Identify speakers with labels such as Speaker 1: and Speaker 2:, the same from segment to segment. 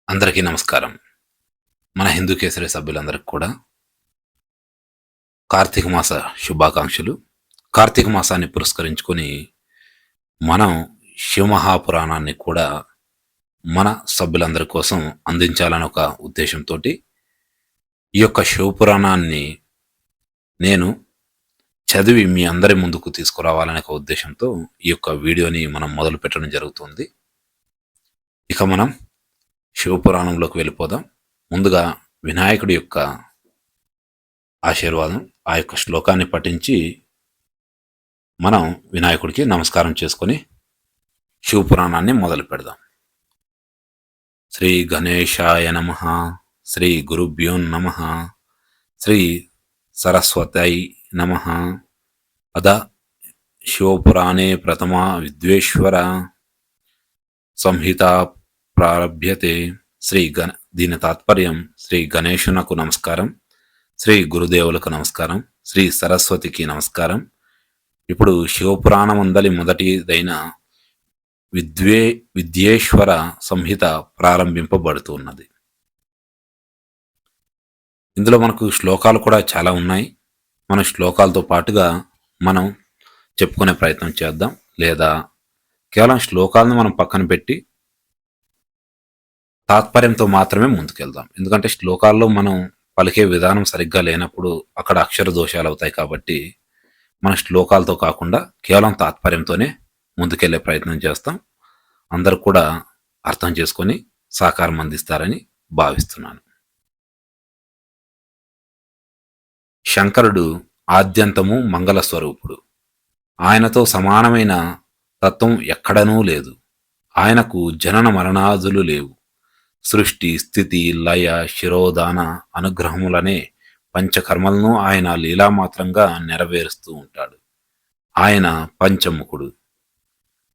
Speaker 1: అందరికీ నమస్కారం. మన హిందూ కేసరి సభ్యులందరికీ కూడా కార్తీక మాస శుభాకాంక్షలు. కార్తీక మాసాన్ని పురస్కరించుకొని మనం శివమహాపురాణాన్ని కూడా మన సభ్యులందరి కోసం అందించాలని ఒక ఉద్దేశంతోటి ఈ యొక్క శివపురాణాన్ని నేను చదివి మీ అందరి ముందుకు తీసుకురావాలనే ఒక ఉద్దేశంతో ఈ యొక్క వీడియోని మనం మొదలు పెట్టడం జరుగుతుంది. ఇక మనం శివపురాణంలోకి వెళ్ళిపోదాం. ముందుగా వినాయకుడి యొక్క ఆశీర్వాదం, ఆ యొక్క శ్లోకాన్ని పఠించి మనం వినాయకుడికి నమస్కారం చేసుకొని శివపురాణాన్ని మొదలు పెడదాం. శ్రీ గణేశాయ నమః, శ్రీ గురుభ్యో నమః, శ్రీ సరస్వతై నమః. అద శివపురాణే ప్రథమ విద్వేశ్వర సంహిత ప్రారభ్యతే. దీని తాత్పర్యం శ్రీ గణేశునకు నమస్కారం, శ్రీ గురుదేవులకు నమస్కారం, శ్రీ సరస్వతికి నమస్కారం. ఇప్పుడు శివపురాణం అందలి మొదటిదైన విద్యేశ్వర సంహిత ప్రారంభింపబడుతున్నది. ఇందులో మనకు శ్లోకాలు కూడా చాలా ఉన్నాయి. మన శ్లోకాలతో పాటుగా మనం చెప్పుకునే ప్రయత్నం చేద్దాం, లేదా కేవలం శ్లోకాలను మనం పక్కన పెట్టి తాత్పర్యంతో మాత్రమే ముందుకెళ్దాం. ఎందుకంటే శ్లోకాల్లో మనం పలికే విధానం సరిగ్గా లేనప్పుడు అక్కడ అక్షర దోషాలు అవుతాయి. కాబట్టి మన శ్లోకాలతో కాకుండా కేవలం తాత్పర్యంతోనే ముందుకెళ్లే ప్రయత్నం చేస్తాం. అందరూ కూడా అర్థం చేసుకొని సహకారం అందిస్తారని భావిస్తున్నాను. శంకరుడు ఆద్యంతము మంగళ స్వరూపుడు. ఆయనతో సమానమైన తత్వం ఎక్కడనూ లేదు. ఆయనకు జనన మరణాదులు లేవు. సృష్టి, స్థితి, లయ, శిరోధాన అనుగ్రహములనే పంచకర్మలను ఆయన లీలామాత్రంగా నెరవేరుస్తూ ఉంటాడు. ఆయన పంచముఖుడు.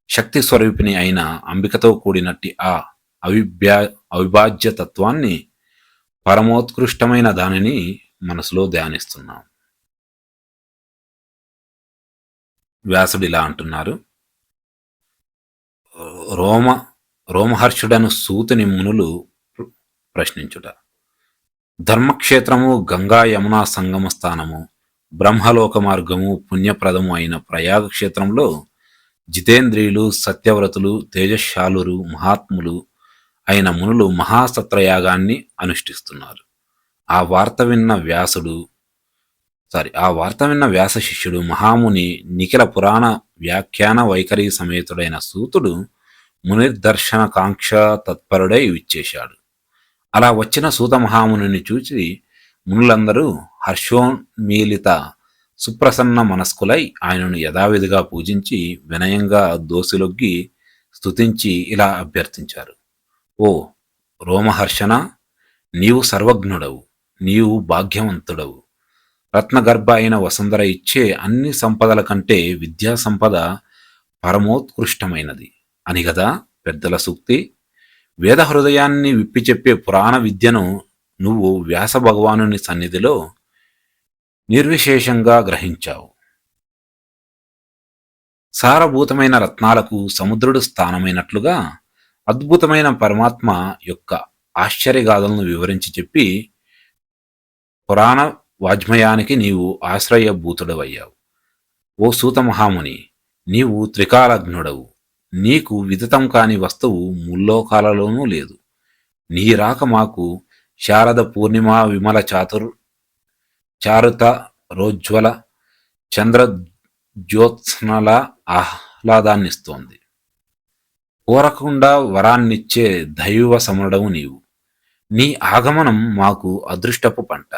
Speaker 1: శక్తి స్వరూపిణి అయిన అంబికతో కూడినట్టి ఆ అవిభాజ్య తత్వాన్ని, పరమోత్కృష్టమైన దానిని మనసులో ధ్యానిస్తున్నాం. వ్యాసుడు ఇలా అంటున్నారు: రోమహర్షుడను సూతుని మునులు ప్రశ్నించుట. ధర్మక్షేత్రము, గంగా యమునా సంగమ స్థానము, బ్రహ్మలోక మార్గము, పుణ్యప్రదము అయిన ప్రయాగ క్షేత్రంలో జితేంద్రియులు, సత్యవ్రతులు, తేజశాలురు, మహాత్ములు అయిన మునులు మహాసత్రయాగాన్ని అనుష్ఠిస్తున్నారు. ఆ వార్త విన్న వ్యాస శిష్యుడు మహాముని నిఖిల పురాణ వ్యాఖ్యాన వైఖరి సమేతుడైన సూతుడు మునిర్దర్శన కాంక్ష తత్పరుడై విచ్చేశాడు. అలా వచ్చిన సూత మహామునిని చూచి మునులందరూ హర్షోన్మీలిత సుప్రసన్న మనస్కులై ఆయనను యథావిధిగా పూజించి వినయంగా దోసిలొగ్గి స్తుతించి ఇలా అభ్యర్థించారు: ఓ రోమహర్షణ, నీవు సర్వజ్ఞుడవు, నీవు భాగ్యవంతుడవు. రత్నగర్భ అయిన వసుంధర ఇచ్చే అన్ని సంపదల కంటే విద్యా సంపద పరమోత్కృష్టమైనది అని గదా పెద్దల సూక్తి. వేద హృదయాన్ని విప్పి చెప్పే పురాణ విద్యను నువ్వు వ్యాస భగవానుని సన్నిధిలో నిర్విశేషంగా గ్రహించావు. సారభూతమైన రత్నాలకు సముద్రుడు స్థానమైనట్లుగా అద్భుతమైన పరమాత్మ యొక్క ఆశ్చర్యగాథలను వివరించి చెప్పి పురాణ వాజ్మయానికి నీవు ఆశ్రయభూతుడవయ్యావు. ఓ సూత మహాముని, నీవు త్రికాలజ్ఞుడవు. నీకు విదితం కాని వస్తువు ముల్లోకాలలోనూ లేదు. నీ రాక మాకు శారద పూర్ణిమ విమల చారుత రోజ్వల చంద్రజ్యోత్స్నల ఆహ్లాదాన్నిస్తోంది. కోరకుండా వరాన్నిచ్చే దైవ సమరుడవు నీవు. నీ ఆగమనం మాకు అదృష్టపు పంట.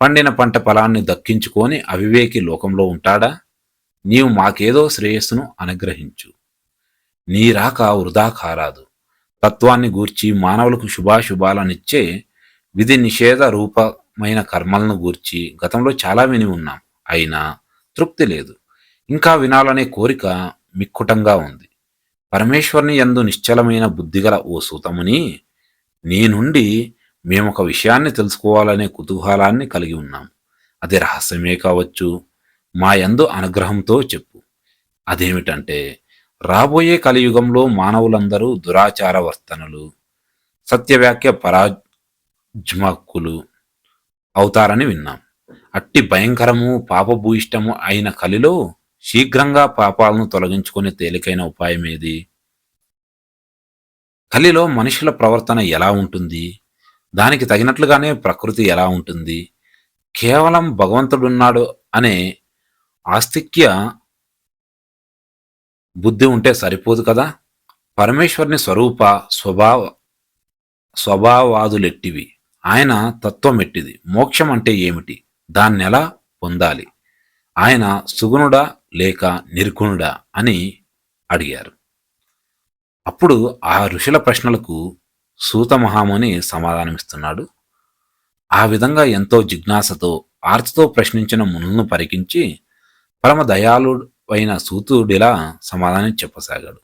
Speaker 1: పండిన పంట ఫలాన్ని దక్కించుకొని అవివేకి లోకంలో ఉంటాడా? నీవు మాకేదో శ్రేయస్సును అనుగ్రహించు. నీ రాక వృధా కారాదు. తత్వాన్ని గూర్చి మానవులకు శుభాశుభాలనిచ్చే విధి నిషేధ రూపమైన కర్మలను గూర్చి గతంలో చాలా విని ఉన్నాం. అయినా తృప్తి లేదు. ఇంకా వినాలనే కోరిక మిక్కుటంగా ఉంది. పరమేశ్వరుని యందు నిశ్చలమైన బుద్ధిగల ఓ సూతముని, నీ నుండి మేమొక విషయాన్ని తెలుసుకోవాలనే కుతూహలాన్ని కలిగి ఉన్నాం. అది రహస్యమే కావచ్చు. మా యందు అనుగ్రహంతో చెప్పు. అదేమిటంటే, రాబోయే కలియుగంలో మానవులందరూ దురాచార వర్తనలు, సత్యవాక్య పరాజ్మకులు అవుతారని విన్నాం. అట్టి భయంకరము పాపభూయిష్టము అయిన కలిలో శీఘ్రంగా పాపాలను తొలగించుకునే తేలికైన ఉపాయమేది? కలిలో మనుషుల ప్రవర్తన ఎలా ఉంటుంది? దానికి తగినట్లుగానే ప్రకృతి ఎలా ఉంటుంది? కేవలం భగవంతుడున్నాడు అనే ఆస్తిక్య బుద్ధి ఉంటే సరిపోదు కదా. పరమేశ్వరుని స్వభావాదులెట్టివి, ఆయన తత్వం ఎట్టిది, మోక్షం అంటే ఏమిటి, దాన్నెలా పొందాలి, ఆయన సుగుణుడా లేక నిర్గుణుడా అని అడిగారు. అప్పుడు ఆ ఋషుల ప్రశ్నలకు సూత మహాముని సమాధానమిస్తున్నాడు. ఆ విధంగా ఎంతో జిజ్ఞాసతో ఆర్తితో ప్రశ్నించిన మునులను పరికించి పరమ దయాళుడైన సూతుడిలా సమాధానం చెప్పసాగాడు.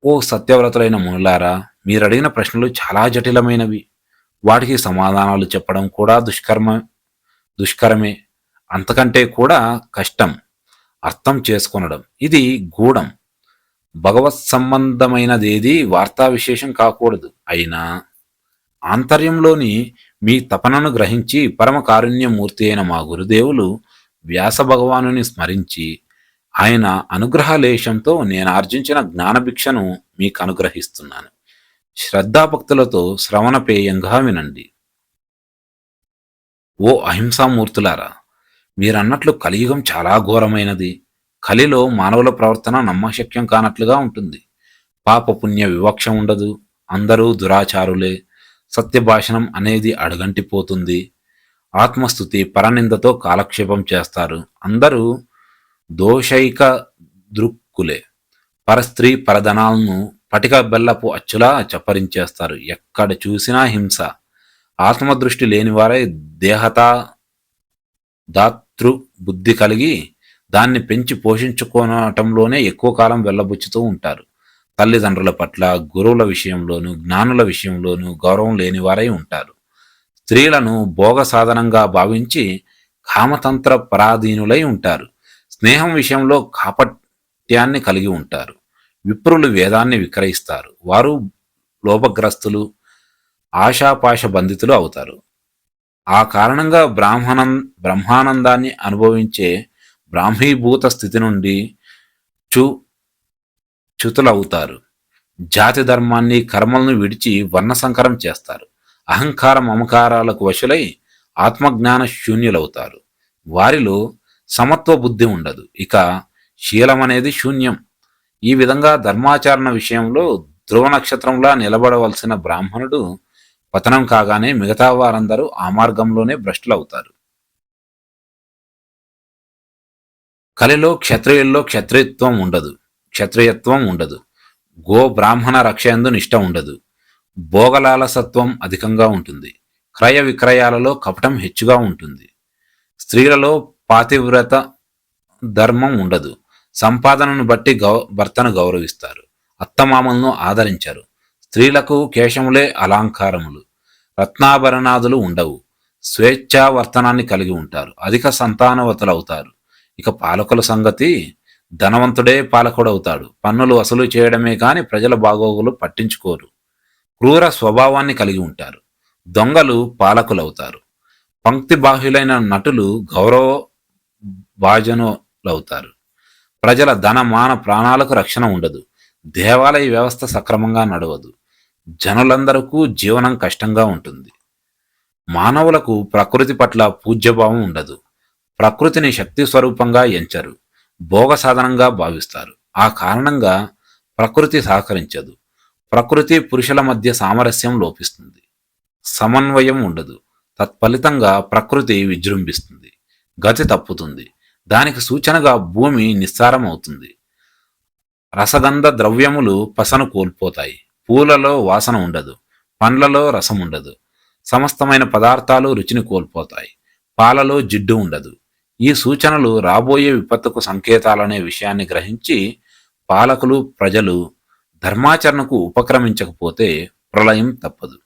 Speaker 1: ఓ సత్యవ్రతులైన మునులారా, మీరడిగిన ప్రశ్నలు చాలా జటిలమైనవి. వాటికి సమాధానాలు చెప్పడం కూడా దుష్కరమే. అంతకంటే కూడా కష్టం అర్థం చేసుకొనడం. ఇది గూఢం, భగవత్ సంబంధమైనదేది వార్తా విశేషం కాకూడదు. అయినా ఆంతర్యంలోని మీ తపనను గ్రహించి పరమ కారుణ్యమూర్తి అయిన మా గురుదేవులు వ్యాస భగవానుని స్మరించి ఆయన అనుగ్రహలేశంతో నేను ఆర్జించిన జ్ఞానభిక్షను మీకు అనుగ్రహిస్తున్నాను. శ్రద్ధాభక్తులతో శ్రవణపేయంగా వినండి. ఓ అహింసామూర్తులారా, మీరన్నట్లు కలియుగం చాలా ఘోరమైనది. కలిలో మానవుల ప్రవర్తన నమ్మశక్యం కానట్లుగా ఉంటుంది. పాపపుణ్య వివక్ష ఉండదు. అందరూ దురాచారులే. సత్యభాషణం అనేది అడగంటిపోతుంది. ఆత్మస్థుతి పరనిందతో కాలక్షేపం చేస్తారు. అందరూ దోషైక దృక్కులే. పరస్త్రీ పరధనాలను పటిక బెల్లపు అచ్చులా చప్పరించేస్తారు. ఎక్కడ చూసినా హింస. ఆత్మదృష్టి లేనివారై దేహతా దాతృ బుద్ధి కలిగి దాన్ని పెంచి పోషించుకోవటంలోనే ఎక్కువ కాలం వెళ్ళబుచ్చుతూ ఉంటారు. తల్లిదండ్రుల పట్ల, గురువుల విషయంలోనూ, జ్ఞానుల విషయంలోనూ గౌరవం లేనివారై ఉంటారు. స్త్రీలను భోగ సాధనంగా భావించి కామతంత్ర పరాధీనులై ఉంటారు. స్నేహం విషయంలో కాపట్యాన్ని కలిగి ఉంటారు. విప్రులు వేదాన్ని విక్రయిస్తారు. వారు లోభగ్రస్తులు, ఆశాపాశ బంధితులు అవుతారు. ఆ కారణంగా బ్రహ్మానందాన్ని అనుభవించే బ్రాహ్మీభూత స్థితి నుండి చ్యుతులవుతారు. జాతి ధర్మాన్ని, కర్మలను విడిచి వర్ణసంకరం చేస్తారు. అహంకార మమకారాలకు వశులై ఆత్మజ్ఞాన శూన్యులవుతారు. వారిలో సమత్వ బుద్ధి ఉండదు. ఇక శీలం అనేది శూన్యం. ఈ విధంగా ధర్మాచరణ విషయంలో ధ్రువ నక్షత్రంలా నిలబడవలసిన బ్రాహ్మణుడు పతనం కాగానే మిగతా వారందరూ ఆ మార్గంలోనే భ్రష్టులవుతారు. కలిలో క్షత్రియుల్లో క్షత్రియత్వం ఉండదు. గో బ్రాహ్మణ రక్షయందు నిష్ట ఉండదు. భోగలాలసత్వం అధికంగా ఉంటుంది. క్రయ విక్రయాలలో కపటం హెచ్చుగా ఉంటుంది. స్త్రీలలో పాతివ్రత ధర్మం ఉండదు. సంపాదనను బట్టి భర్తను గౌరవిస్తారు. అత్తమామలను ఆదరించరు. స్త్రీలకు కేశములే అలంకారములు, రత్నాభరణాదులు ఉండవు. స్వేచ్ఛావర్తనాన్ని కలిగి ఉంటారు. అధిక సంతానవతులవుతారు. ఇక పాలకుల సంగతి, ధనవంతుడే పాలకుడవుతాడు. పన్నులు వసూలు చేయడమే కాని ప్రజల బాగోగులు పట్టించుకోరు. క్రూర స్వభావాన్ని కలిగి ఉంటారు. దొంగలు పాలకులవుతారు. పంక్తి బాహ్యులైన నటులు గౌరవ భాజనులవుతారు. ప్రజల ధన మాన ప్రాణాలకు రక్షణ ఉండదు. దేవాలయ వ్యవస్థ సక్రమంగా నడవదు. జనులందరకు జీవనం కష్టంగా ఉంటుంది. మానవులకు ప్రకృతి పట్ల పూజ్యభావం ఉండదు. ప్రకృతిని శక్తి స్వరూపంగా ఎంచరు. భోగ సాధనంగా భావిస్తారు. ఆ కారణంగా ప్రకృతి సహకరించదు. ప్రకృతి పురుషుల మధ్య సామరస్యం లోపిస్తుంది. సమన్వయం ఉండదు. తత్ఫలితంగా ప్రకృతి విజృంభిస్తుంది. గతి తప్పుతుంది. దానికి సూచనగా భూమి నిస్సారం అవుతుంది. రసగంధ ద్రవ్యములు పసను కోల్పోతాయి. పూలలో వాసన ఉండదు. పండ్లలో రసం ఉండదు. సమస్తమైన పదార్థాలు రుచిని కోల్పోతాయి. పాలలో జిడ్డు ఉండదు. ఈ సూచనలు రాబోయే విపత్తుకు సంకేతాలనే విషయాన్ని గ్రహించి పాలకులు, ప్రజలు ధర్మాచరణకు ఉపక్రమించకపోతే ప్రళయం తప్పదు.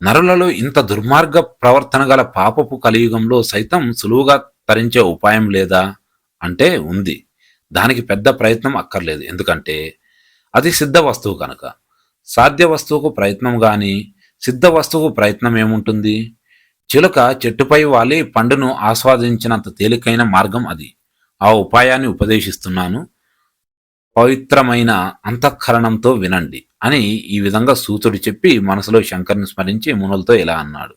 Speaker 1: నరులలో ఇంత దుర్మార్గ ప్రవర్తన గల పాపపు కలియుగంలో సైతం సులువుగా తరించే ఉపాయం లేదా అంటే ఉంది. దానికి పెద్ద ప్రయత్నం అక్కర్లేదు. ఎందుకంటే అది సిద్ధ వస్తువు కనుక. సాధ్య వస్తువుకు ప్రయత్నం గాని సిద్ధ వస్తువుకు ప్రయత్నం ఏముంటుంది? చిలుక చెట్టుపై వాలి పండును ఆస్వాదించినంత తేలికైన మార్గం అది. ఆ ఉపాయాన్ని ఉపదేశిస్తున్నాను, పవిత్రమైన అంతఃకరణంతో వినండి అని ఈ విధంగా సూతుడు చెప్పి మనసులో శంకర్ని స్మరించి మునులతో ఇలా అన్నాడు.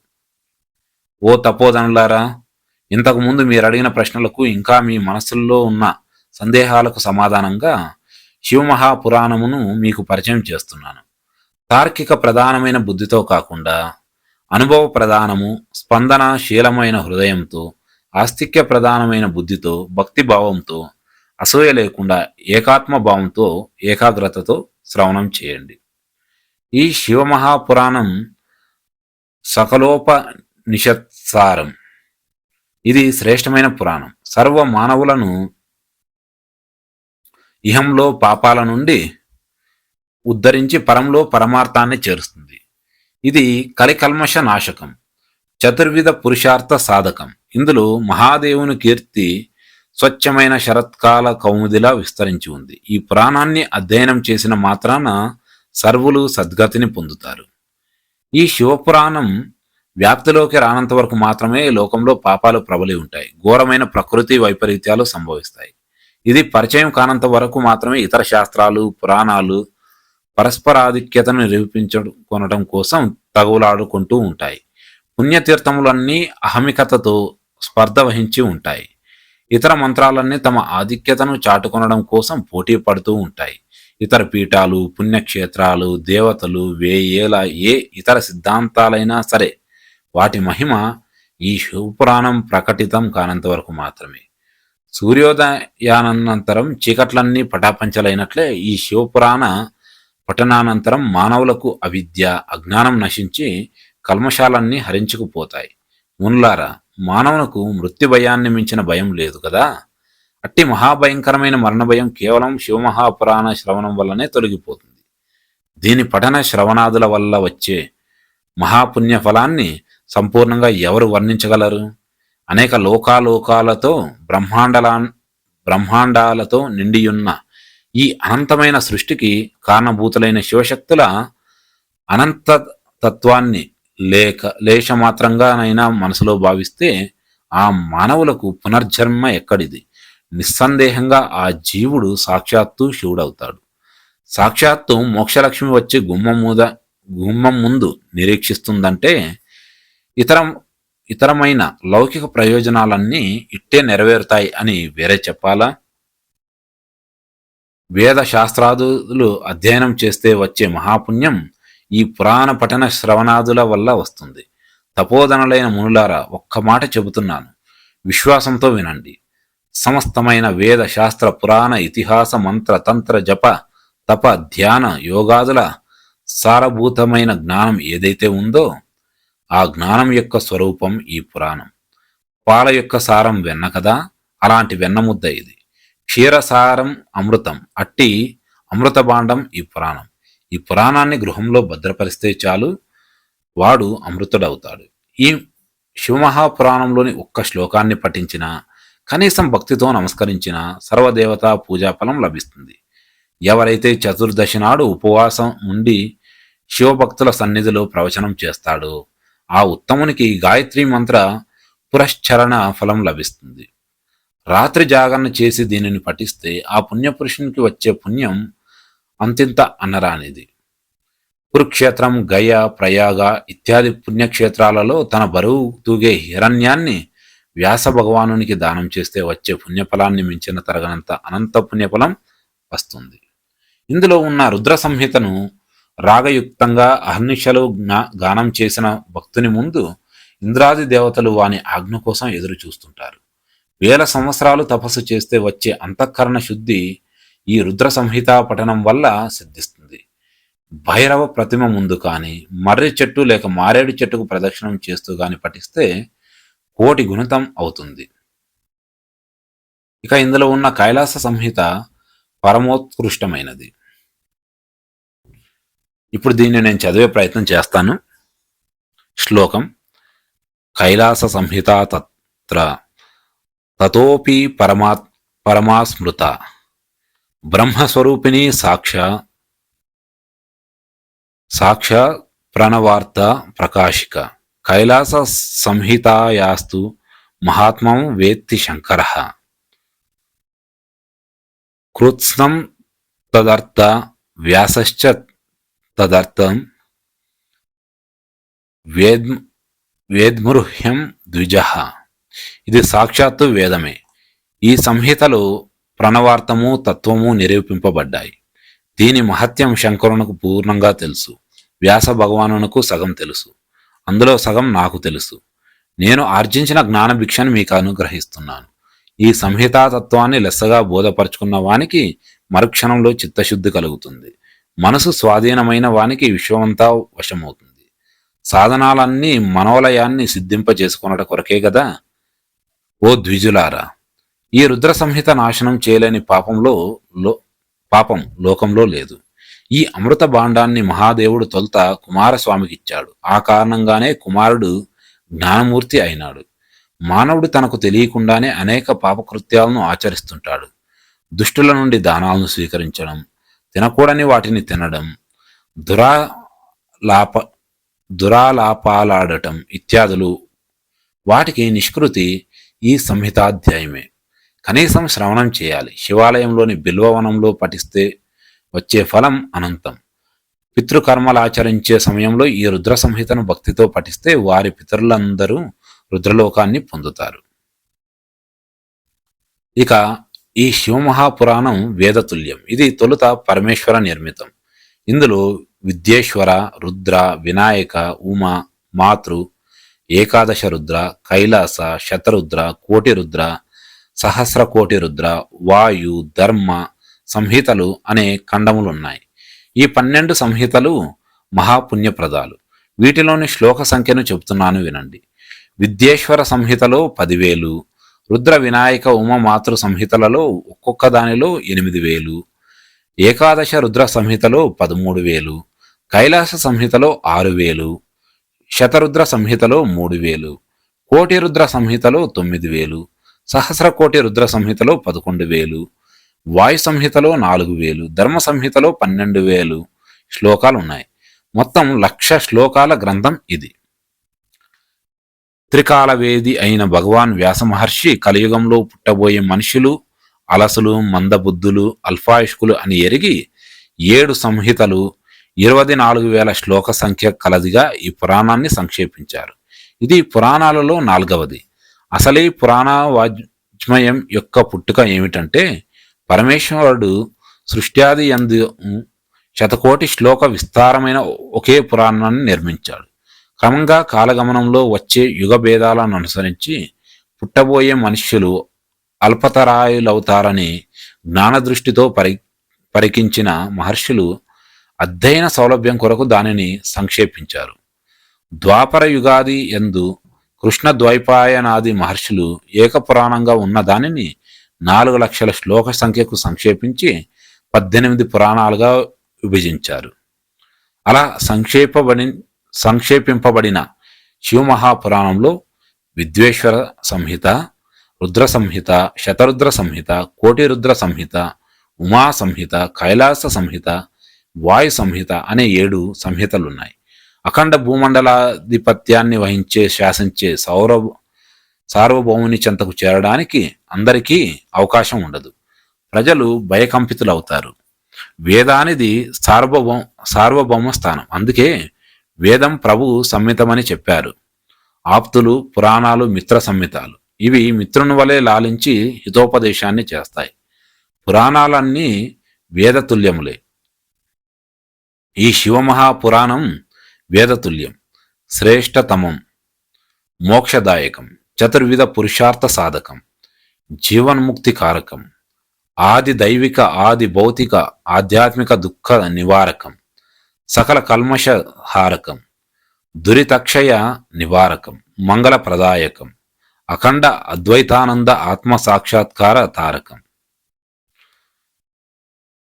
Speaker 1: ఓ తపోధనులారా, ఇంతకుముందు మీరు అడిగిన ప్రశ్నలకు ఇంకా మీ మనసుల్లో ఉన్న సందేహాలకు సమాధానంగా శివమహాపురాణమును మీకు పరిచయం చేస్తున్నాను. తార్కిక ప్రధానమైన బుద్ధితో కాకుండా అనుభవ ప్రధానము, స్పందనశీలమైన హృదయంతో, ఆస్తిక్య ప్రధానమైన బుద్ధితో, భక్తి భావంతో, అసూయ లేకుండా ఏకాత్మ భావంతో, ఏకాగ్రతతో శ్రవణం చేయండి. ఈ శివమహాపురాణం సకలోపనిషత్సారం. ఇది శ్రేష్టమైన పురాణం. సర్వ మానవులను ఇహంలో పాపాల నుండి ఉద్ధరించి పరంలో పరమార్థాన్ని చేరుస్తుంది. ఇది కలికల్మష నాశకం, చతుర్విధ పురుషార్థ సాధకం. ఇందులో మహాదేవుని కీర్తి స్వచ్ఛమైన శరత్కాల కౌముదిలా విస్తరించి ఉంది. ఈ పురాణాన్ని అధ్యయనం చేసిన మాత్రాన సర్వులు సద్గతిని పొందుతారు. ఈ శివపురాణం వ్యాప్తిలోకి రానంత వరకు మాత్రమే లోకంలో పాపాలు ప్రబలి ఉంటాయి, ఘోరమైన ప్రకృతి వైపరీత్యాలు సంభవిస్తాయి. ఇది పరిచయం కానంత వరకు మాత్రమే ఇతర శాస్త్రాలు, పురాణాలు పరస్పరాధిక్యతను నిరూపించుకొనటం కోసం తగులాడుకుంటూ ఉంటాయి. పుణ్యతీర్థములన్నీ అహమికతతో స్పర్ధ వహించి ఉంటాయి. ఇతర మంత్రాలన్నీ తమ ఆధిక్యతను చాటుకొనడం కోసం పోటీ పడుతూ ఉంటాయి. ఇతర పీఠాలు, పుణ్యక్షేత్రాలు, దేవతలు, వేయేల ఏ ఇతర సిద్ధాంతాలైనా సరే వాటి మహిమ ఈ శివపురాణం ప్రకటితం కానంత వరకు మాత్రమే. సూర్యోదయానంతరం చీకట్లన్నీ పటాపంచలైనట్లే ఈ శివపురాణ పఠనానంతరం మానవులకు అవిద్య, అజ్ఞానం నశించి కల్మషాలన్నీ హరించుకుపోతాయి. మునులారా, మానవునకు మృత్యు భయాన్ని మించిన భయం లేదు కదా. అట్టి మహాభయంకరమైన మరణ భయం కేవలం శివమహాపురాణ శ్రవణం వల్లనే తొలగిపోతుంది. దీని పఠన శ్రవణాదుల వల్ల వచ్చే మహాపుణ్య ఫలాన్ని సంపూర్ణంగా ఎవరు వర్ణించగలరు? అనేక లోకాలోకాలతో బ్రహ్మాండాలతో నిండియున్న ఈ అనంతమైన సృష్టికి కారణభూతులైన శివశక్తుల అనంత తత్వాన్ని లేశమాత్రంగానైనా మనసులో భావిస్తే ఆ మానవులకు పునర్జన్మ ఎక్కడిది? నిస్సందేహంగా ఆ జీవుడు సాక్షాత్తు శివుడవుతాడు. సాక్షాత్తు మోక్షలక్ష్మి వచ్చి గుమ్మం ముందు నిరీక్షిస్తుందంటే ఇతరమైన లౌకిక ప్రయోజనాలన్నీ ఇట్టే నెరవేరుతాయి అని వేరే చెప్పాలా? వేద శాస్త్రాదులు అధ్యయనం చేస్తే వచ్చే మహాపుణ్యం ఈ పురాణ పఠన శ్రవణాదుల వల్ల వస్తుంది. తపోధనులైన మునులారా, ఒక్క మాట చెబుతున్నాను, విశ్వాసంతో వినండి. సమస్తమైన వేద శాస్త్ర పురాణ ఇతిహాస మంత్ర తంత్ర జప తప ధ్యాన యోగాదుల సారభూతమైన జ్ఞానం ఏదైతే ఉందో ఆ జ్ఞానం యొక్క స్వరూపం ఈ పురాణం. పాల యొక్క సారం వెన్న కదా, అలాంటి వెన్నముద్ద ఇది. క్షీరసారం అమృతం, అట్టి అమృత భాండం ఈ పురాణం. ఈ పురాణాన్ని గృహంలో భద్రపరిస్తే చాలు, వాడు అమృతుడవుతాడు. ఈ శివమహాపురాణంలోని ఒక్క శ్లోకాన్ని పఠించినా, కనీసం భక్తితో నమస్కరించిన సర్వదేవతా పూజాఫలం లభిస్తుంది. ఎవరైతే చతుర్దశి నాడు ఉపవాసం ఉండి శివభక్తుల సన్నిధిలో ప్రవచనం చేస్తాడో ఆ ఉత్తమునికి గాయత్రి మంత్ర పురశ్చరణ ఫలం లభిస్తుంది. రాత్రి జాగరణ చేసి దీనిని పఠిస్తే ఆ పుణ్యపురుషునికి వచ్చే పుణ్యం అంతింత అనరానిది. కురుక్షేత్రం, గయ, ప్రయాగ ఇత్యాది పుణ్యక్షేత్రాలలో తన బరువు తూగే హిరణ్యాన్ని వ్యాస భగవానునికి దానం చేస్తే వచ్చే పుణ్యఫలాన్ని మించిన తరగనంత అనంత పుణ్యఫలం వస్తుంది. ఇందులో ఉన్న రుద్ర సంహితను రాగయుక్తంగా అహర్నిశలు గానం చేసిన భక్తుని ముందు ఇంద్రాది దేవతలు వాని ఆజ్ఞ కోసం ఎదురు చూస్తుంటారు. వేల సంవత్సరాలు తపస్సు చేస్తే వచ్చే అంతఃకరణ శుద్ధి ఈ రుద్ర సంహిత పఠనం వల్ల సిద్ధిస్తుంది. భైరవ ప్రతిమ ముందు కానీ, మర్రి చెట్టు లేక మారేడు చెట్టుకు ప్రదక్షిణం చేస్తూ గాని పఠిస్తే కోటి గుణితం అవుతుంది. ఇక ఇందులో ఉన్న కైలాస సంహిత పరమోత్కృష్టమైనది. ఇప్పుడు దీన్ని నేను చదివే ప్రయత్నం చేస్తాను. శ్లోకం: కైలాస సంహిత తత్ర తతోపి పరమాస్మృత బ్రహ్మస్వరూపిణి సాక్షాత్ ప్రణవార్త ప్రకాశిక కైలాస సంహితాయాస్తు మహాత్మం వేత్తి శంకర కృత్స్నం తదర్థ వ్యాసశ్చ తదర్థం వేద్ వేద్మృహ్యం ద్విజ. ఇది సాక్షాత్తు వేదమే. ఈ సంహితలో ప్రణవార్థము తత్వము నిరూపింపబడ్డాయి. దీని మహత్యం శంకరునకు పూర్ణంగా తెలుసు. వ్యాస భగవానునకు సగం తెలుసు. అందులో సగం నాకు తెలుసు. నేను ఆర్జించిన జ్ఞానభిక్షను మీకు అనుగ్రహిస్తున్నాను. ఈ సంహితాతత్వాన్ని లెస్సగా బోధపరుచుకున్న వానికి మరుక్షణంలో చిత్తశుద్ధి కలుగుతుంది. మనసు స్వాధీనమైన వానికి విశ్వమంతా వశమవుతుంది. సాధనాలన్నీ మనోలయాన్ని సిద్ధింపజేసుకున్నట కొరకే గదా. ఓ ద్విజులారా, ఈ రుద్ర సంహిత నాశనం చేయలేని పాపం లోకంలో లేదు. ఈ అమృత భాండాన్ని మహాదేవుడు తొలుత కుమారస్వామికిచ్చాడు. ఆ కారణంగానే కుమారుడు జ్ఞానమూర్తి అయినాడు. మానవుడు తనకు తెలియకుండానే అనేక పాపకృత్యాలను ఆచరిస్తుంటాడు. దుష్టుల నుండి దానాలను స్వీకరించడం, తినకూడని వాటిని తినడం, దురాలాప దురాలాపాలాడటం ఇత్యాదులు. వాటికి నిష్కృతి ఈ సంహితాధ్యాయమే. కనీసం శ్రవణం చేయాలి. శివాలయంలోని బిల్వవనంలో పఠిస్తే వచ్చే ఫలం అనంతం. పితృకర్మలాచరించే సమయంలో ఈ రుద్ర సంహితను భక్తితో పఠిస్తే వారి పితరులందరూ రుద్రలోకాన్ని పొందుతారు. ఇక ఈ శివమహాపురాణం వేదతుల్యం. ఇది తొలుత పరమేశ్వర నిర్మితం. ఇందులో విద్యేశ్వర, రుద్ర, వినాయక, ఉమ, మాతృ, ఏకాదశ రుద్ర, కైలాస, శతరుద్ర, కోటి రుద్ర, సహస్రకోటి రుద్ర, వాయు, ధర్మ సంహితలు అనే ఖండములున్నాయి. ఈ 12 సంహితలు మహాపుణ్యప్రదాలు. వీటిలోని శ్లోక సంఖ్యను చెబుతున్నాను వినండి. విద్యేశ్వర సంహితలో 10,000, రుద్ర, వినాయక, ఉమ, మాతృ సంహితలలో ఒక్కొక్క దానిలో 8,000, ఏకాదశ రుద్ర సంహితలో 13,000, కైలాస సంహితలో 6,000, శతరుద్ర సంహితలో 3,000, కోటి రుద్ర సంహితలో 9,000, సహస్రకోటి రుద్ర సంహితలో 11,000, వాయు సంహితలో 4,000, ధర్మ సంహితలో 12,000 శ్లోకాలు ఉన్నాయి. మొత్తం 1,00,000 శ్లోకాల గ్రంథం ఇది. త్రికాలవేది అయిన భగవాన్ వ్యాస మహర్షి కలియుగంలో పుట్టబోయే మనుషులు అలసులు, మందబుద్ధులు, అల్పాయుష్కులు అని ఎరిగి 7 సంహితలు 24,000 శ్లోక సంఖ్య కలదిగా ఈ పురాణాన్ని సంక్షేపించారు. ఇది పురాణాలలో 4వది. అసలీ పురాణ వాజ్మయం యొక్క పుట్టుక ఏమిటంటే, పరమేశ్వరుడు సృష్ట్యాది యందు శతకోటి శ్లోక విస్తారమైన ఒకే పురాణాన్ని నిర్మించాడు. క్రమంగా కాలగమనంలో వచ్చే యుగ భేదాలను అనుసరించి పుట్టబోయే మనుష్యులు అల్పతరాయులవుతారని జ్ఞానదృష్టితో పరికించిన మహర్షులు అధ్యయన సౌలభ్యం కొరకు దానిని సంక్షేపించారు. ద్వాపర యుగాది యందు కృష్ణ ద్వైపాయనాది మహర్షులు ఏకపురాణంగా ఉన్న దానిని 4,00,000 శ్లోక సంఖ్యకు సంక్షేపించి 18 పురాణాలుగా విభజించారు. అలా సంక్షేపింపబడిన శివమహాపురాణంలో విద్వేశ్వర సంహిత, రుద్ర సంహిత, శతరుద్ర సంహిత, కోటి రుద్ర సంహిత, ఉమా సంహిత, కైలాస సంహిత, వాయు సంహిత అనే 7 సంహితలున్నాయి. అఖండ భూమండలాధిపత్యాన్ని శాసించే సార్వభౌముని చెంతకు చేరడానికి అందరికీ అవకాశం ఉండదు. ప్రజలు భయకంపితులవుతారు. వేదానిది సార్వభౌమ స్థానం. అందుకే వేదం ప్రభువు సంహితమని చెప్పారు. ఆప్తులు, పురాణాలు మిత్ర సంహితాలు. ఇవి మిత్రుని వలె లాలించి హితోపదేశాన్ని చేస్తాయి. పురాణాలన్నీ వేదతుల్యములే. ఈ శివమహాపురాణం వేదతుల్యం, శ్రేష్టతమం, మోక్షదాయకం, చతుర్విధ పురుషార్థ సాధకం, జీవన్ముక్తి కారకం, ఆది దైవిక, ఆది భౌతిక, ఆధ్యాత్మిక దుఃఖ నివారకం, సకల కల్మష హారకం, దురితక్షయ నివారకం, మంగళప్రదాయకం, అఖండ అద్వైతానంద ఆత్మ సాక్షాత్కార తారకం.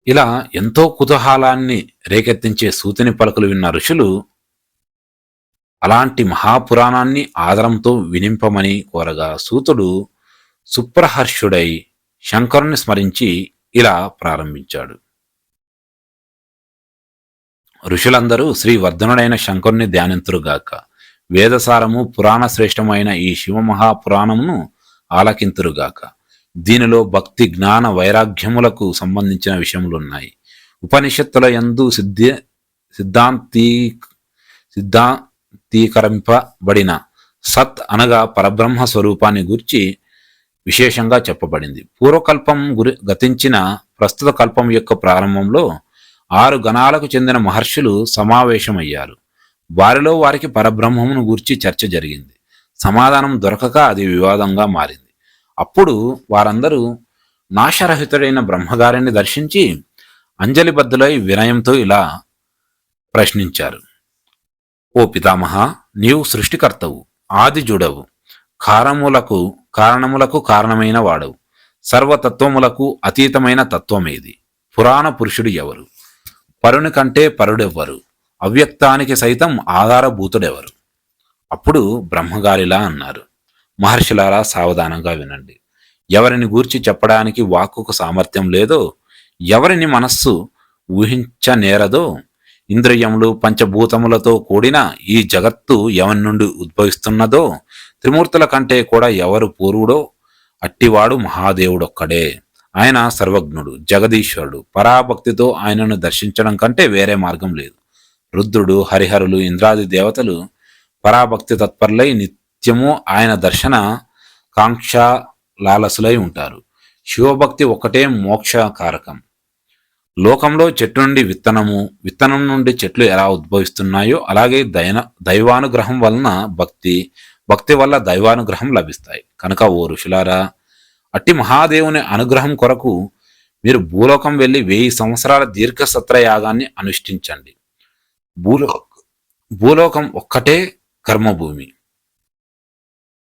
Speaker 1: ఇలా ఎంతో కుతూహలాన్ని రేకెత్తించే సూతిని పలుకులు విన్న ఋషులు అలాంటి మహాపురాణాన్ని ఆదరంతో వినింపమని కోరగా సూతుడు సుప్రహర్షుడై శంకరుని స్మరించి ఇలా ప్రారంభించాడు. ఋషులందరూ శ్రీ వర్ధనుడైన శంకరుని ధ్యానింతురుగాక. వేదసారము పురాణ శ్రేష్టమైన ఈ శివమహాపురాణమును ఆలకింతురుగాక. దీనిలో భక్తి జ్ఞాన వైరాగ్యములకు సంబంధించిన విషయములున్నాయి. ఉపనిషత్తుల యందు సిద్ధాంతీ సిద్ధాంతీకరింపబడిన సత్ అనగా పరబ్రహ్మ స్వరూపాన్ని గురించి విశేషంగా చెప్పబడింది. పూర్వకల్పం గతించిన ప్రస్తుత కల్పం యొక్క ప్రారంభంలో 6 గణాలకు చెందిన మహర్షులు సమావేశమయ్యారు. వారిలో వారికి పరబ్రహ్మమును గూర్చి చర్చ జరిగింది. సమాధానం దొరకక అది వివాదంగా మారింది. అప్పుడు వారందరూ నాశరహితుడైన బ్రహ్మగారిని దర్శించి అంజలిబద్ధులై వినయంతో ఇలా ప్రశ్నించారు. ఓ పితామహ, నీవు సృష్టికర్తవు, ఆదిజుడవు, కారణములకు కారణమైన వాడవు. సర్వతత్వములకు అతీతమైన తత్వమేది? పురాణ పురుషుడు ఎవరు? పరుని కంటే పరుడెవ్వరు? అవ్యక్తానికి సైతం ఆధారభూతుడెవరు? అప్పుడు బ్రహ్మగారిలా అన్నారు. మహర్షులారా, సావధానంగా వినండి. ఎవరిని గూర్చి చెప్పడానికి వాక్కుకు సామర్థ్యం లేదో, ఎవరిని మనస్సు ఊహించనేరదో, ఇంద్రియములు పంచభూతములతో కూడిన ఈ జగత్తు ఎవరి నుండి ఉద్భవిస్తున్నదో, త్రిమూర్తుల కంటే కూడా ఎవరు పూర్వుడో అట్టివాడు మహాదేవుడొక్కడే. ఆయన సర్వజ్ఞుడు, జగదీశ్వరుడు. పరాభక్తితో ఆయనను దర్శించడం కంటే వేరే మార్గం లేదు. రుద్రుడు, హరిహరులు, ఇంద్రాది దేవతలు పరాభక్తి తత్పరులై నిత్యము ఆయన దర్శన కాంక్ష లాలసులై ఉంటారు. శివభక్తి ఒక్కటే మోక్షకారకం. లోకంలో చెట్టు నుండి విత్తనం నుండి చెట్లు ఎలా ఉద్భవిస్తున్నాయో అలాగే దైవానుగ్రహం వలన భక్తి వల్ల దైవానుగ్రహం లభిస్తాయి. కనుక ఓ ఋషులారా, అట్టి మహాదేవుని అనుగ్రహం కొరకు మీరు భూలోకం వెళ్ళి 1000 సంవత్సరాల దీర్ఘసత్ర యాగాన్ని అనుష్ఠించండి. భూలోకం ఒక్కటే కర్మభూమి.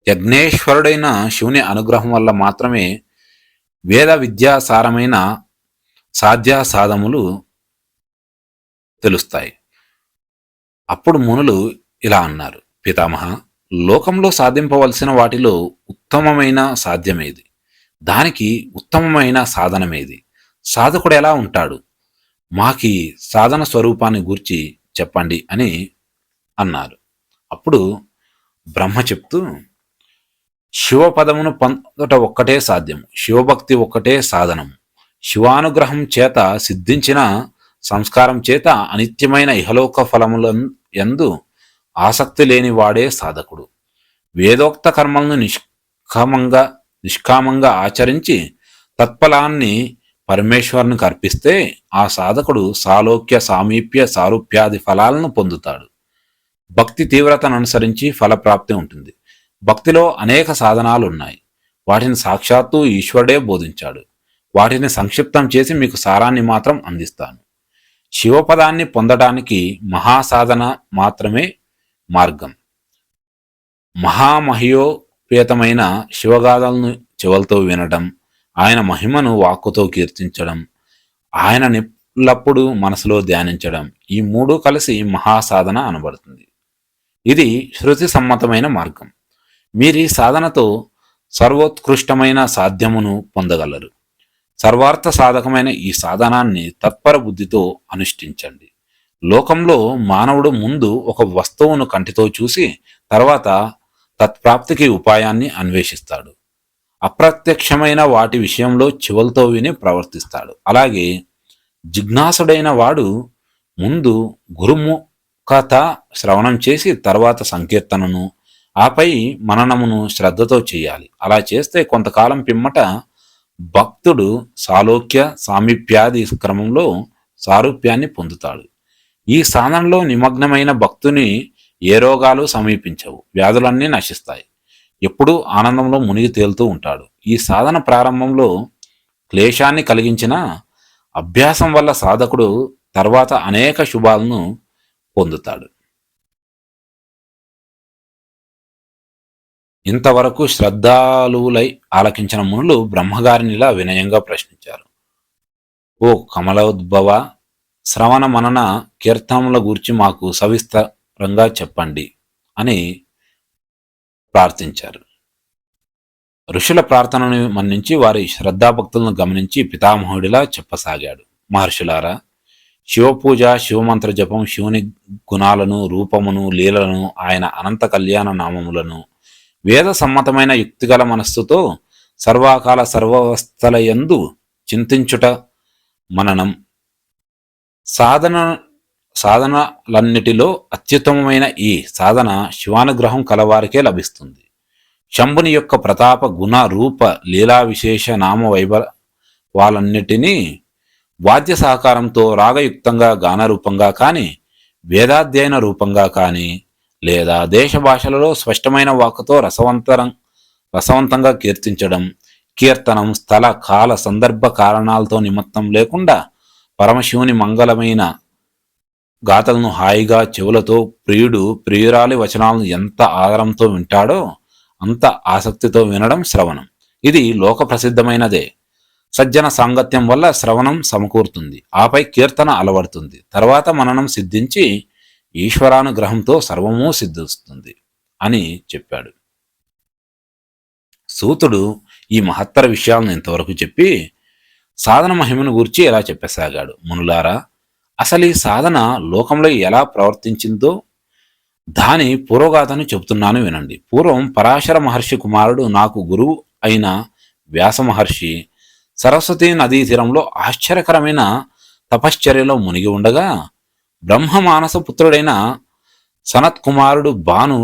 Speaker 1: యజ్ఞేశ్వరుడైన శివుని అనుగ్రహం వల్ల మాత్రమే వేద విద్యాసారమైన సాధ్యాసాధములు తెలుస్తాయి. అప్పుడు మునులు ఇలా అన్నారు. పితామహ, లోకంలో సాధింపవలసిన వాటిలో ఉత్తమమైన సాధ్యమేది? దానికి ఉత్తమమైన సాధనమేది? సాధకుడు ఎలా ఉంటాడు? మాకి సాధన స్వరూపాన్ని గూర్చి చెప్పండి అని అన్నారు. అప్పుడు బ్రహ్మ చెప్తూ, శివపదమును పొందట ఒక్కటే సాధ్యము, శివభక్తి ఒక్కటే సాధనము. శివానుగ్రహం చేత సిద్ధించిన సంస్కారం చేత అనిత్యమైన ఇహలోక ఫలముల యందు ఆసక్తి లేని వాడే సాధకుడు. వేదోక్త కర్మలను నిష్కామంగా ఆచరించి తత్ఫలాన్ని పరమేశ్వరునికి అర్పిస్తే ఆ సాధకుడు సాలోక్య, సామీప్య, సారూప్యాది ఫలాలను పొందుతాడు. భక్తి తీవ్రతను అనుసరించి ఫలప్రాప్తి ఉంటుంది. భక్తిలో అనేక సాధనాలు ఉన్నాయి. వాటిని సాక్షాత్తు ఈశ్వరుడే బోధించాడు. వాటిని సంక్షిప్తం చేసి మీకు సారాన్ని మాత్రం అందిస్తాను. శివపదాన్ని పొందడానికి మహాసాధన మాత్రమే మార్గం. మహామహియోపేతమైన శివగాథలను చెవులతో వినడం, ఆయన మహిమను వాక్కుతో కీర్తించడం, ఆయన ఎల్లప్పుడూ మనసులో ధ్యానించడం, ఈ 3 కలిసి మహాసాధన అనబడుతుంది. ఇది శృతి సమ్మతమైన మార్గం. మీరు ఈ సాధనతో సర్వోత్కృష్టమైన సాధ్యమును పొందగలరు. సర్వార్థ సాధకమైన ఈ సాధనాన్ని తత్పర బుద్ధితో అనుష్ఠించండి. లోకంలో మానవుడు ముందు ఒక వస్తువును కంటితో చూసి తర్వాత తత్ప్రాప్తికి ఉపాయాన్ని అన్వేషిస్తాడు. అప్రత్యక్షమైన వాటి విషయంలో చెవులతో విని ప్రవర్తిస్తాడు. అలాగే జిజ్ఞాసుడైన వాడు ముందు గురుముఖత శ్రవణం చేసి తర్వాత సంకీర్తనను, ఆపై మననమును శ్రద్ధతో చేయాలి. అలా చేస్తే కొంతకాలం పిమ్మట భక్తుడు సాలోక్య, సామీప్యాది క్రమంలో సారూప్యాన్ని పొందుతాడు. ఈ సాధనలో నిమగ్నమైన భక్తుని ఏ రోగాలు సమీపించవు, వ్యాధులన్నీ నశిస్తాయి. ఎప్పుడూ ఆనందంలో మునిగి తేలుతూ ఉంటాడు. ఈ సాధన ప్రారంభంలో క్లేశాన్ని కలిగించిన అభ్యాసం వల్ల సాధకుడు తర్వాత అనేక శుభాలను పొందుతాడు. ఇంతవరకు శ్రద్ధాలువులై ఆలకించిన మునులు బ్రహ్మగారినిలా వినయంగా ప్రశ్నించారు. ఓ కమలోద్భవ, శ్రవణ మనన కీర్తనముల గూర్చి మాకు సవిస్తరంగా చెప్పండి అని ప్రార్థించారు. ఋషుల ప్రార్థనను మన్నించి వారి శ్రద్ధాభక్తులను గమనించి పితామహుడిలా చెప్పసాగాడు. మహర్షులారా, శివపూజ, శివమంత్ర జపం, శివుని గుణాలను, రూపమును, లీలలను, ఆయన అనంత కళ్యాణ నామములను వేద సమ్మతమైన యుక్తిగల మనస్సుతో సర్వాకాల సర్వవస్థలయందు చింతించుట మననం. సాధన సాధనలన్నిటిలో అత్యుత్తమమైన ఈ సాధన శివానుగ్రహం కలవారికే లభిస్తుంది. శంభుని యొక్క ప్రతాప గుణ రూప లీలా విశేష నామ వైభవాలన్నిటినీ వాద్య సహకారంతో రాగయుక్తంగా గానరూపంగా కానీ, వేదాధ్యయన రూపంగా కానీ, లేదా దేశ భాషలలో స్పష్టమైన వాక్కుతో రసవంతంగా కీర్తించడం, కీర్తనం స్థల కాల సందర్భ కారణాలతో నిమిత్తం లేకుండా పరమశివుని మంగళమైన గాథలను హాయిగా చెవులతో ప్రియురాలి వచనాలను ఎంత ఆదరంతో వింటాడో అంత ఆసక్తితో వినడం శ్రవణం. ఇది లోక ప్రసిద్ధమైనదే. సజ్జన సాంగత్యం వల్ల శ్రవణం సమకూరుతుంది, ఆపై కీర్తన అలవడుతుంది, తర్వాత మననం సిద్ధించి ఈశ్వరానుగ్రహంతో సర్వమూ సిద్ధిస్తుంది అని చెప్పాడు. సూతుడు ఈ మహత్తర విషయాలను ఇంతవరకు చెప్పి సాధన మహిమను గూర్చి ఎలా చెప్పసాగాడు. మునులారా, అసలు ఈ సాధన లోకంలో ఎలా ప్రవర్తించిందో దాని పూర్వగాథను చెబుతున్నాను వినండి. పూర్వం పరాశర మహర్షి కుమారుడు, నాకు గురువు అయిన వ్యాస మహర్షి సరస్వతీ నదీ తీరంలో ఆశ్చర్యకరమైన తపశ్చర్యలో మునిగి ఉండగా బ్రహ్మమానస పుత్రుడైన సనత్ కుమారుడు భాను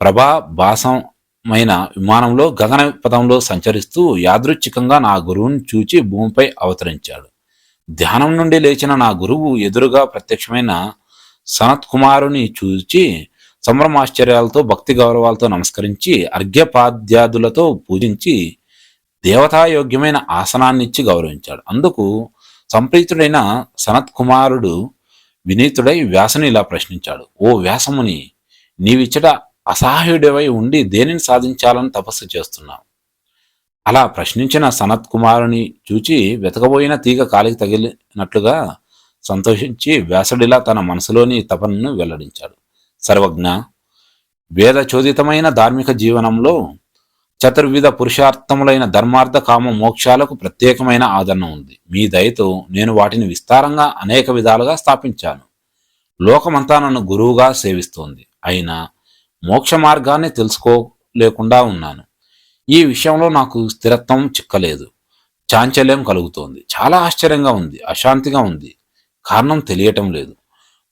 Speaker 1: ప్రభాభాసమైన విమానంలో గగన పథంలో సంచరిస్తూ యాదృచ్ఛికంగా నా గురువుని చూచి భూమిపై అవతరించాడు. ధ్యానం నుండి లేచిన నా గురువు ఎదురుగా ప్రత్యక్షమైన సనత్ కుమారుని చూచి సంభ్రమాశ్చర్యాలతో భక్తి గౌరవాలతో నమస్కరించి అర్ఘ్యపాద్యాదులతో పూజించి దేవతాయోగ్యమైన ఆసనాన్నిచ్చి గౌరవించాడు. అందుకు సంప్రీతుడైన సనత్ కుమారుడు వినీతుడై వ్యాసుని ఇలా ప్రశ్నించాడు. ఓ వ్యాసముని, నీవిచ్చట అసహాయుడివై ఉండి దేనిని సాధించాలని తపస్సు చేస్తున్నావు? అలా ప్రశ్నించిన సనత్ కుమారుని చూచి వెతకబోయిన తీగ కాలికి తగిలినట్లుగా సంతోషించి వ్యాసుడిలా తన మనసులోని తపనను వెల్లడించాడు. సర్వజ్ఞ, వేదచోదితమైన ధార్మిక జీవనంలో చతుర్విధ పురుషార్థములైన ధర్మార్థ కామ మోక్షాలకు ప్రత్యేకమైన ఆదరణ ఉంది. మీ దయతో నేను వాటిని విస్తారంగా అనేక విధాలుగా స్థాపించాను. లోకమంతా నన్ను గురువుగా సేవిస్తోంది. అయినా మోక్ష మార్గాన్ని తెలుసుకోలేకుండా ఉన్నాను. ఈ విషయంలో నాకు స్థిరత్వం చిక్కలేదు. చాంచల్యం కలుగుతోంది. చాలా ఆశ్చర్యంగా ఉంది, అశాంతిగా ఉంది. కారణం తెలియటం లేదు.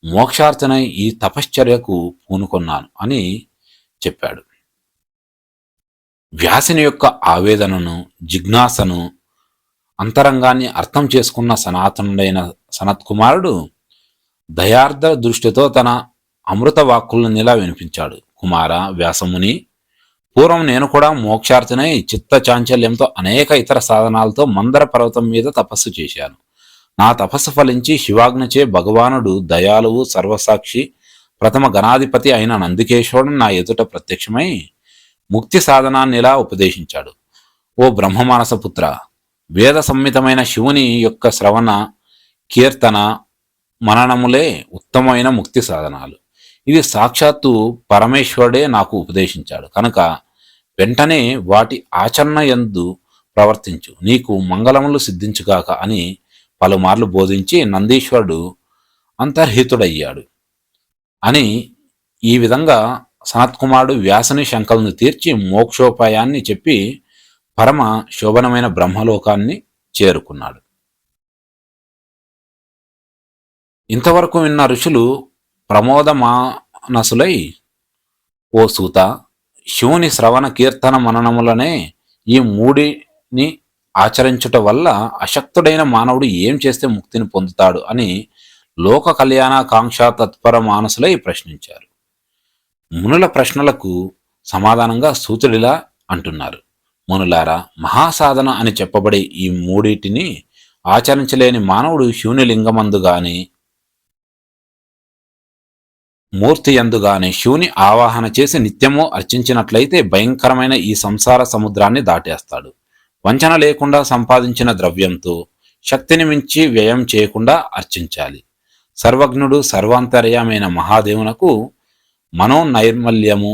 Speaker 1: మోక్షార్థనై ఈ తపశ్చర్యకు పూనుకొన్నాను అని చెప్పాడు. వ్యాసుని యొక్క ఆవేదనను, జిజ్ఞాసను, అంతరంగాన్ని అర్థం చేసుకున్న సనాతనుడైన సనత్ కుమారుడు దయార్థ దృష్టితో తన అమృత వాక్కులను ఇలా వినిపించాడు. కుమార వ్యాసముని, పూర్వం నేను కూడా మోక్షార్థనై చిత్త చాంచల్యంతో అనేక ఇతర సాధనాలతో మందర పర్వతం మీద తపస్సు చేశాను. నా తపస్సు ఫలించి శివాజ్ఞచే భగవానుడు దయాలువు సర్వసాక్షి ప్రథమ గణాధిపతి అయిన నందికేశ్వరుడు నా ఎదుట ప్రత్యక్షమై ముక్తి సాధనాన్ని ఇలా ఉపదేశించాడు. ఓ బ్రహ్మమానస పుత్ర, వేద సంహితమైన శివుని యొక్క శ్రవణ, కీర్తన, మననములే ఉత్తమమైన ముక్తి సాధనాలు. ఇది సాక్షాత్తు పరమేశ్వరుడే నాకు ఉపదేశించాడు కనుక వెంటనే వాటి ఆచరణ యందు ప్రవర్తించు, నీకు మంగళములు సిద్ధించుగాక అని పలుమార్లు బోధించి నందీశ్వరుడు అంతర్హితుడయ్యాడు అని ఈ విధంగా సనత్కుమారుడు వ్యాసుని శంకలను తీర్చి మోక్షోపాయాన్ని చెప్పి పరమ శోభనమైన బ్రహ్మలోకాన్ని చేరుకున్నాడు. ఇంతవరకు విన్న ఋషులు ప్రమోదమానసులై, ఓ సూత, శివుని శ్రవణ కీర్తన మననములనే ఈ మూడిని ఆచరించుట వల్ల అశక్తుడైన మానవుడు ఏం చేస్తే ముక్తిని పొందుతాడు అని లోక కళ్యాణ కాంక్ష తత్పర మానసులై ప్రశ్నించారు. మునుల ప్రశ్నలకు సమాధానంగా సూతుడిలా అంటున్నారు. మునులారా, మహాసాధన అని చెప్పబడే ఈ మూడిటిని ఆచరించలేని మానవుడు శివుని లింగమందు గాని మూర్తి యందుగానే శివుని ఆవాహన చేసి నిత్యము అర్చించినట్లయితే భయంకరమైన ఈ సంసార సముద్రాన్ని దాటేస్తాడు. వంచన లేకుండా సంపాదించిన ద్రవ్యంతో శక్తిని మించి వ్యయం చేయకుండా అర్చించాలి. సర్వజ్ఞుడు సర్వాంతర్యమైన మహాదేవునకు మనోనైర్మల్యము,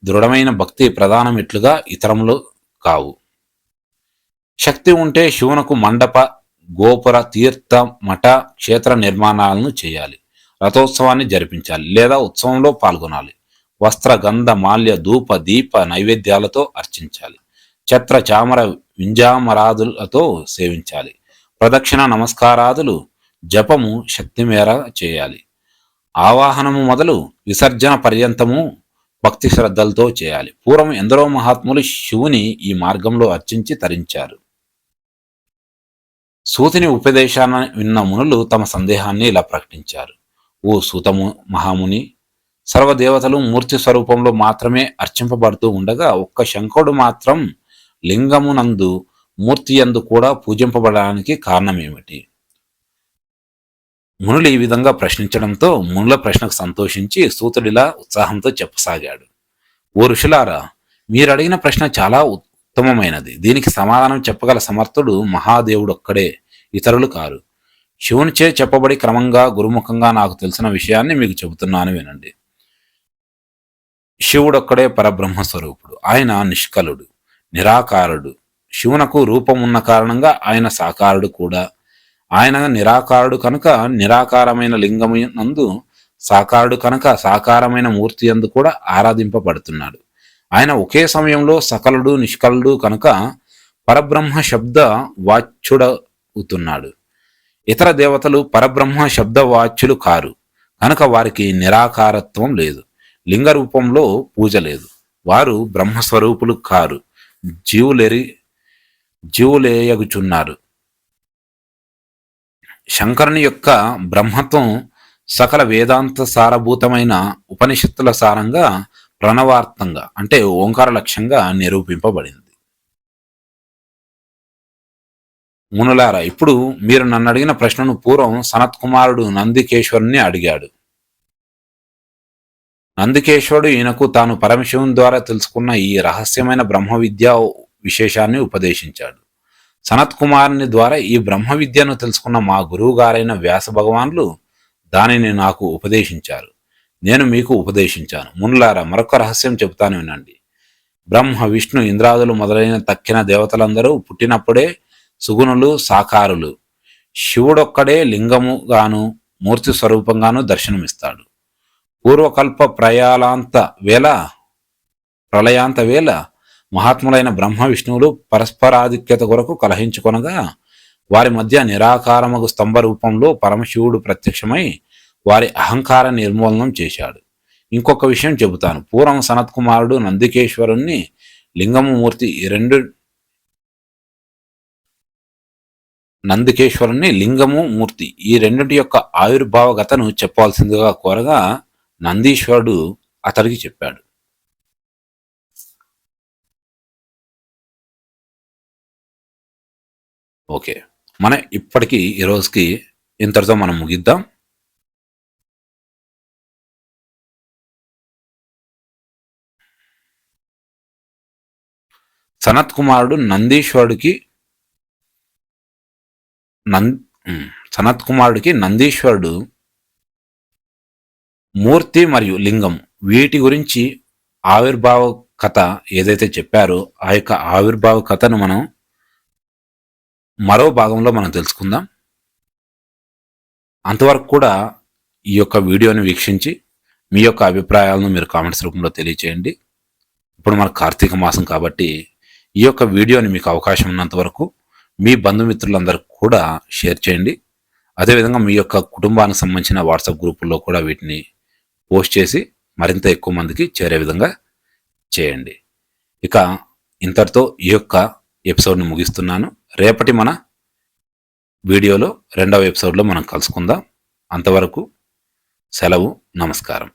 Speaker 1: దృఢమైన భక్తి ప్రధానమిట్లుగా ఇతరములు కావు. శక్తి ఉంటే శివునకు మండప గోపుర తీర్థ మఠ క్షేత్ర నిర్మాణాలను చేయాలి. రథోత్సవాన్ని జరిపించాలి లేదా ఉత్సవంలో పాల్గొనాలి. వస్త్ర గంధ మాల్య ధూప దీప నైవేద్యాలతో అర్చించాలి. ఛత్ర చామర వింజామరాదులతో సేవించాలి. ప్రదక్షిణ నమస్కారాదులు జపము శక్తి మేర చేయాలి. ఆవాహనము మొదలు విసర్జన పర్యంతము భక్తి శ్రద్ధలతో చేయాలి. పూర్వం ఎందరో మహాత్ములు శివుని ఈ మార్గంలో అర్చించి తరించారు. సూతుని ఉపదేశాన్ని విన్న మునులు తమ సందేహాన్ని ఇలా ప్రకటించారు. ఓ సూతము మహాముని, సర్వదేవతలు మూర్తి స్వరూపంలో మాత్రమే అర్చింపబడుతూ ఉండగా ఒక్క శంకరుడు మాత్రం లింగమునందు మూర్తి యందు కూడా పూజింపబడడానికి కారణమేమిటి? మునులు ఈ విధంగా ప్రశ్నించడంతో మునుల ప్రశ్నకు సంతోషించి సూతుడిలా ఉత్సాహంతో చెప్పసాగాడు. ఓ ఋషులారా, మీరు అడిగిన ప్రశ్న చాలా ఉత్తమమైనది. దీనికి సమాధానం చెప్పగల సమర్థుడు మహాదేవుడొక్కడే, ఇతరులు కారు. శివునిచే చెప్పబడి క్రమంగా గురుముఖంగా నాకు తెలిసిన విషయాన్ని మీకు చెబుతున్నాను వినండి. శివుడొక్కడే పరబ్రహ్మస్వరూపుడు. ఆయన నిష్కలుడు, నిరాకారుడు. శివునకు రూపం ఉన్న కారణంగా ఆయన సాకారుడు కూడా. ఆయన నిరాకారుడు కనుక నిరాకారమైన లింగము నందు, సాకారుడు కనుక సాకారమైన మూర్తి యందు కూడా ఆరాధింపబడుతున్నాడు. ఆయన ఒకే సమయంలో సకలుడు నిష్కలుడు కనుక పరబ్రహ్మ శబ్ద వాచ్యుడవుతున్నాడు. ఇతర దేవతలు పరబ్రహ్మ శబ్ద వాచ్యులు కారు కనుక వారికి నిరాకారత్వం లేదు. లింగ రూపంలో పూజ లేదు. వారు బ్రహ్మస్వరూపులు కారు, జీవులేయగుచున్నారు. శంకరుని యొక్క బ్రహ్మత్వం సకల వేదాంత సారభూతమైన ఉపనిషత్తుల సారంగా ప్రణవార్థంగా అంటే ఓంకార లక్ష్యంగా నిరూపింపబడింది. మునులారా, ఇప్పుడు మీరు నన్ను అడిగిన ప్రశ్నను పూర్వం సనత్కుమారుడు నందికేశ్వరుని అడిగాడు. నందికేశ్వరుడు ఈయనకు తాను పరమశివుని ద్వారా తెలుసుకున్న ఈ రహస్యమైన బ్రహ్మ విద్యా విశేషాన్ని ఉపదేశించాడు. సనత్కుమారుని ద్వారా ఈ బ్రహ్మ విద్యను తెలుసుకున్న మా గురువు గారైన వ్యాస భగవాన్లు దానిని నాకు ఉపదేశించారు. నేను మీకు ఉపదేశించాను. మునులారా, మరొక రహస్యం చెబుతాను వినండి. బ్రహ్మ విష్ణు ఇంద్రాదులు మొదలైన తక్కిన దేవతలందరూ పుట్టినప్పుడే సుగుణులు, సాకారులు. శివుడొక్కడే లింగముగాను మూర్తి స్వరూపంగాను దర్శనమిస్తాడు. పూర్వకల్ప ప్రళయాంత వేళ మహాత్ములైన బ్రహ్మ విష్ణువులు పరస్పరాధిక్యత కొరకు కలహించుకొనగా వారి మధ్య నిరాకారమగు స్తంభ రూపంలో పరమశివుడు ప్రత్యక్షమై వారి అహంకార నిర్మూలనం చేశాడు. ఇంకొక విషయం చెబుతాను. పూర్వం సనత్కుమారుడు నందికేశ్వరుణ్ణి లింగము మూర్తి ఈ రెండింటి యొక్క ఆవిర్భావగతను చెప్పాల్సిందిగా కోరగా నందీశ్వరుడు అతడికి చెప్పాడు. ఓకే, మన ఇప్పటికీ ఈరోజుకి ఇంతటితో మనం ముగిద్దాం. సనత్కుమారుడు నందీశ్వరుడు మూర్తి మరియు లింగం వీటి గురించి ఆవిర్భావ కథ ఏదైతే చెప్పారో ఆ యొక్క ఆవిర్భావ కథను మనం మరో భాగంలో మనం తెలుసుకుందాం. అంతవరకు కూడా ఈ యొక్క వీడియోని వీక్షించి మీ యొక్క అభిప్రాయాలను మీరు కామెంట్స్ రూపంలో తెలియచేయండి. ఇప్పుడు మన కార్తీక మాసం కాబట్టి ఈ యొక్క వీడియోని మీకు అవకాశం ఉన్నంత వరకు మీ బంధుమిత్రులందరికీ కూడా షేర్ చేయండి. అదేవిధంగా మీ యొక్క కుటుంబానికి సంబంధించిన వాట్సాప్ గ్రూపుల్లో కూడా వీటిని పోస్ట్ చేసి మరింత ఎక్కువ మందికి చేరే విధంగా చేయండి. ఇక ఇంతటితో ఈ యొక్క ఎపిసోడ్ని ముగిస్తున్నాను. రేపటి మన వీడియోలో 2వ ఎపిసోడ్లో మనం కలుసుకుందాం. అంతవరకు సెలవు, నమస్కారం.